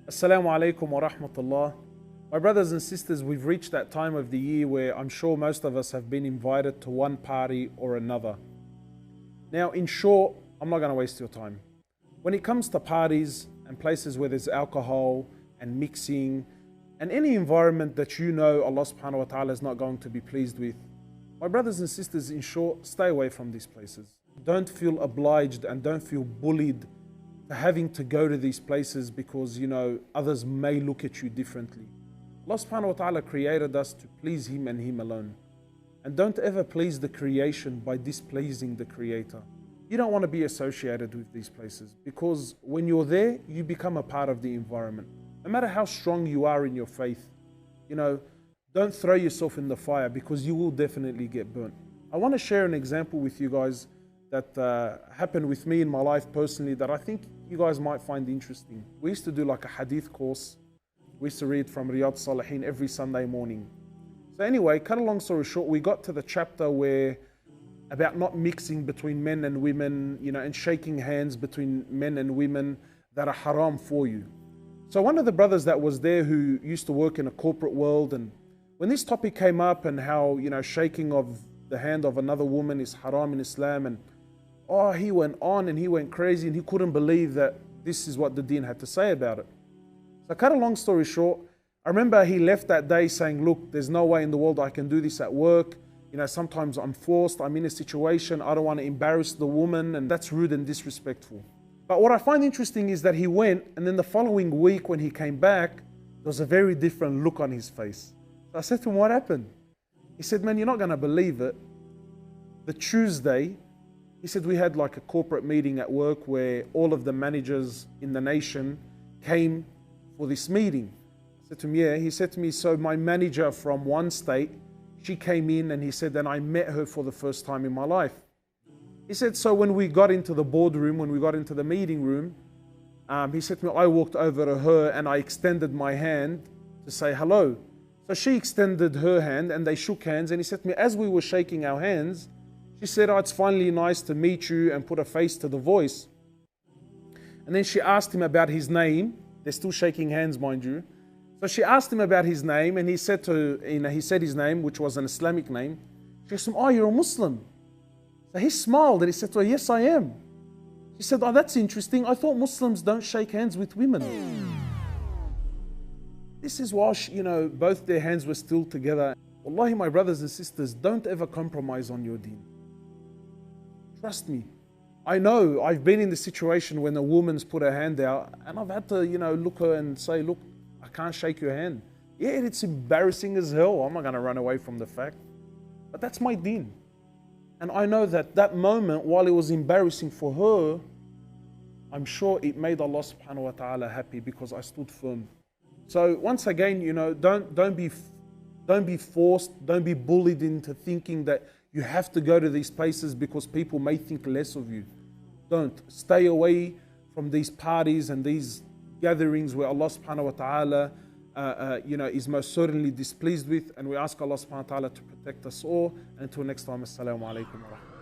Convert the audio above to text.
Assalamu alaikum wa rahmatullah. My brothers and sisters, we've reached that time of the year where I'm sure most of us have been invited to one party or another. Now, in short, I'm not going to waste your time. When it comes to parties and places where there's alcohol and mixing and any environment that you know Allah subhanahu wa ta'ala is not going to be pleased with, my brothers and sisters, in short, stay away from these places. Don't feel obliged and don't feel bullied to having to go to these places because, others may look at you differently. Allah subhanahu wa ta'ala created us to please Him and Him alone. And don't ever please the creation by displeasing the Creator. You don't want to be associated with these places because when you're there, you become a part of the environment. No matter how strong you are in your faith, don't throw yourself in the fire because you will definitely get burnt. I want to share an example with you guys that happened with me in my life personally that I think you guys might find interesting. We used to do like a hadith course. We used to read from Riyadh Salihin every Sunday morning. So anyway, cut a long story short, we got to the chapter where about not mixing between men and women, and shaking hands between men and women that are haram for you. So one of the brothers that was there who used to work in a corporate world, and when this topic came up and how, shaking of the hand of another woman is haram in Islam, and he went on and he went crazy and he couldn't believe that this is what the deen had to say about it. So cut a long story short, I remember he left that day saying, look, there's no way in the world I can do this at work. Sometimes I'm forced, I'm in a situation, I don't want to embarrass the woman, and that's rude and disrespectful. But what I find interesting is that he went, and then the following week when he came back, there was a very different look on his face. So I said to him, what happened? He said, man, you're not going to believe it. The Tuesday, he said, we had like a corporate meeting at work where all of the managers in the nation came for this meeting. I said to him, yeah. He said to me, so my manager from one state, she came in, and he said, then I met her for the first time in my life. He said, so when we got into the boardroom, when we got into the meeting room, he said to me, I walked over to her and I extended my hand to say hello. So she extended her hand and they shook hands, and he said to me, as we were shaking our hands, she said, it's finally nice to meet you, and put a face to the voice. And then she asked him about his name. They're still shaking hands, mind you. So she asked him about his name, and he said his name, which was an Islamic name. She said, you're a Muslim. So he smiled and he said to her, yes, I am. She said, that's interesting. I thought Muslims don't shake hands with women. This is why, both their hands were still together. Wallahi, my brothers and sisters, don't ever compromise on your deen. Trust me. I know I've been in the situation when a woman's put her hand out, and I've had to, look her and say, look, I can't shake your hand. Yeah, it's embarrassing as hell. I'm not going to run away from the fact. But that's my deen. And I know that moment, while it was embarrassing for her, I'm sure it made Allah subhanahu wa ta'ala happy because I stood firm. So once again, don't be forced, don't be bullied into thinking that you have to go to these places because people may think less of you. Don't. Stay away from these parties and these gatherings where Allah subhanahu wa ta'ala is most certainly displeased with, and we ask Allah subhanahu wa ta'ala to protect us all. And until next time, assalamu alaikum wa rahmatullahi.